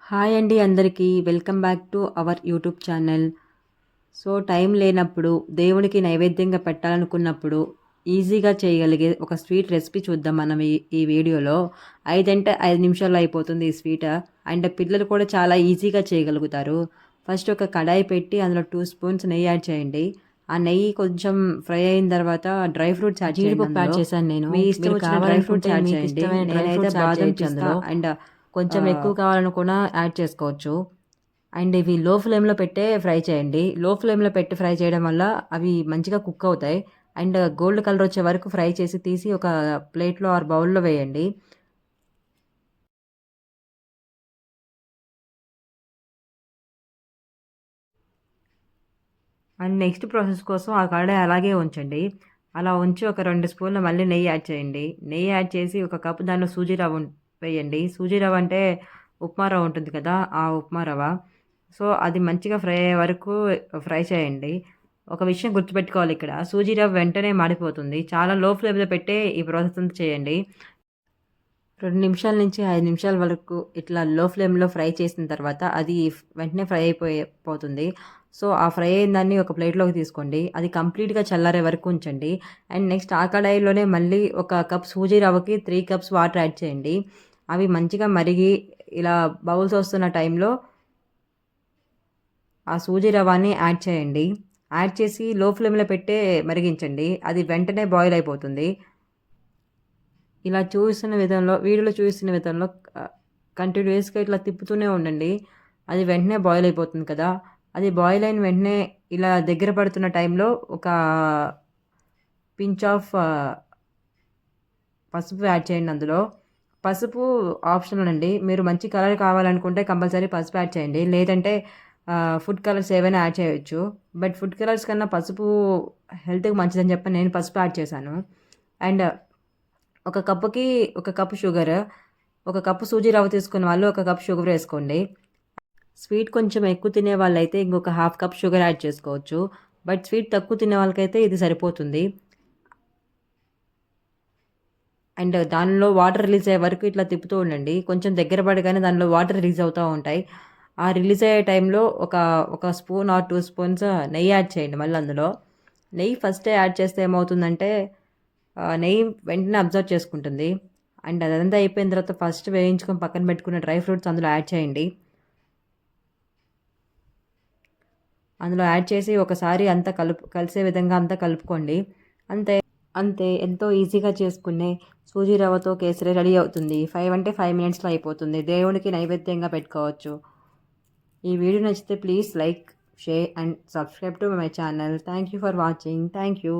Hi అండి అందరికీ welcome back to our YouTube channel. So time లేనప్పుడు దేవునికి నైవేద్యంగా పెట్టాలనుకున్నప్పుడు ఈజీగా చేయగలిగే ఒక స్వీట్ రెసిపీ చూద్దాం మనం ఈ వీడియోలో. 5 నిమిషాల్లో అయిపోతుంది ఈ స్వీట్. అండ్ పిల్లలు కూడా చాలా ఈజీగా చేయగలుగుతారు. ఫస్ట్ ఒక కడాయి పెట్టి అందులో 2 స్పూన్స్ నెయ్యి యాడ్ చేయండి. ఆ నెయ్యి కొంచెం ఫ్రై అయిన తర్వాత డ్రై ఫ్రూట్స్ యాడ్ చేయండి. జీడిపప్పు యాడ్ చేశాను నేను. మీ ఇష్టం మీరు వచ్చిన డ్రై ఫ్రూట్స్ కావాలనుకుంటే యాడ్ మీకు చేయండి. ఇష్టమైన డ్రై నేనైతే ఫ్రూట్స్ యాడ్ బాదం చేయొచ్చు పిస్తా అందులో. అండ్ కొంచెం ఎక్కువ కావాలనుకున్నా యాడ్ చేసుకోవచ్చు. అండ్ ఇవి లో ఫ్లేమ్లో పెట్టే ఫ్రై చేయండి. లో ఫ్లేమ్లో పెట్టి ఫ్రై చేయడం వల్ల అవి మంచిగా కుక్ అవుతాయి. అండ్ గోల్డ్ కలర్ వచ్చే వరకు ఫ్రై చేసి తీసి ఒక ప్లేట్లో ఆర్ బౌల్లో వేయండి. అండ్ నెక్స్ట్ ప్రాసెస్ కోసం ఆ కడాయి అలాగే ఉంచండి. అలా ఉంచి ఒక 2 స్పూన్ల మళ్ళీ నెయ్యి యాడ్ చేయండి. నెయ్యి యాడ్ చేసి ఒక కప్పు దానిలో సూజీ రవ్వ వేయండి. సూజీ రవ్వ అంటే ఉప్మా రవ్వ ఉంటుంది కదా, ఆ ఉప్మా రవ్వ. సో అది మంచిగా ఫ్రై అయ్యే వరకు ఫ్రై చేయండి. ఒక విషయం గుర్తుపెట్టుకోవాలి, ఇక్కడ సూజీ రవ్వ వెంటనే మాడిపోతుంది. చాలా లో ఫ్లేమ్లో పెట్టే ఈ ప్రాసెస్ అంతా చేయండి. 2 నిమిషాల నుంచి 5 నిమిషాల వరకు ఇట్లా లో ఫ్లేమ్లో ఫ్రై చేసిన తర్వాత అది వెంటనే ఫ్రై అయిపోతుంది. సో ఆ ఫ్రై అయిన దాన్ని ఒక ప్లేట్లోకి తీసుకోండి. అది కంప్లీట్గా చల్లారే వరకు ఉంచండి. అండ్ నెక్స్ట్ ఆ కడాయిలోనే మళ్ళీ ఒక కప్ సూజీ రవ్వకి 3 కప్స్ వాటర్ యాడ్ చేయండి. అవి మంచిగా మరిగి ఇలా బౌల్స్ వస్తున్న టైంలో ఆ సూజీ రవ్వని యాడ్ చేయండి. యాడ్ చేసి లో ఫ్లేమ్లో పెట్టే మరిగించండి. అది వెంటనే బాయిల్ అయిపోతుంది. ఇలా చూసిన విధంలో, వీడియోలో చూసిన విధంలో కంటిన్యూస్గా ఇట్లా తిప్పుతూనే ఉండండి. అది వెంటనే బాయిల్ అయిపోతుంది కదా. అది బాయిల్ అయిన వెంటనే ఇలా దగ్గర పడుతున్న టైంలో ఒక పించ్ ఆఫ్ పసుపు యాడ్ చేయండి అందులో. పసుపు ఆప్షనల్ అండి. మీరు మంచి కలర్ కావాలనుకుంటే కంపల్సరీ పసుపు యాడ్ చేయండి. లేదంటే ఫుడ్ కలర్స్ ఏవైనా యాడ్ చేయొచ్చు. బట్ ఫుడ్ కలర్స్ కన్నా పసుపు హెల్త్కి మంచిదని చెప్పి నేను పసుపు యాడ్ చేశాను. అండ్ ఒక కప్పుకి ఒక కప్పు షుగర్, ఒక కప్పు సూజీ రవ్వ తీసుకున్న వాళ్ళు ఒక కప్ షుగర్ వేసుకోండి. స్వీట్ కొంచెం ఎక్కువ తినే వాళ్ళైతే ఇంకొక హాఫ్ కప్ షుగర్ యాడ్ చేసుకోవచ్చు. బట్ స్వీట్ తక్కువ తినే వాళ్ళకైతే ఇది సరిపోతుంది. అండ్ దానిలో వాటర్ రిలీజ్ అయ్యే వరకు ఇట్లా తిప్పుతూ ఉండండి. కొంచెం దగ్గర పడగానే దానిలో వాటర్ రిలీజ్ అవుతూ ఉంటాయి. ఆ రిలీజ్ అయ్యే టైంలో ఒక స్పూన్ ఆర్ 2 స్పూన్స్ నెయ్యి యాడ్ చేయండి. మళ్ళీ అందులో నెయ్యి ఫస్టే యాడ్ చేస్తే ఏమవుతుందంటే నెయ్యి వెంటనే అబ్జర్వ్ చేసుకుంటుంది. అండ్ అదంతా అయిపోయిన తర్వాత ఫస్ట్ వేయించుకొని పక్కన పెట్టుకున్న డ్రై ఫ్రూట్స్ అందులో యాడ్ చేయండి. అందులో యాడ్ చేసి ఒకసారి అంతా కలిసే విధంగా అంతా కలుపుకోండి. అంతే అంతే ఎంతో ఈజీగా చేసుకునే సూజీ రవ్వతో కేసరి రెడీ అవుతుంది. 5 మినిట్స్లో అయిపోతుంది. దేవునికి నైవేద్యంగా పెట్టుకోవచ్చు. ఈ వీడియో నచ్చితే please like, share and subscribe to my channel. Thank you for watching. Thank you.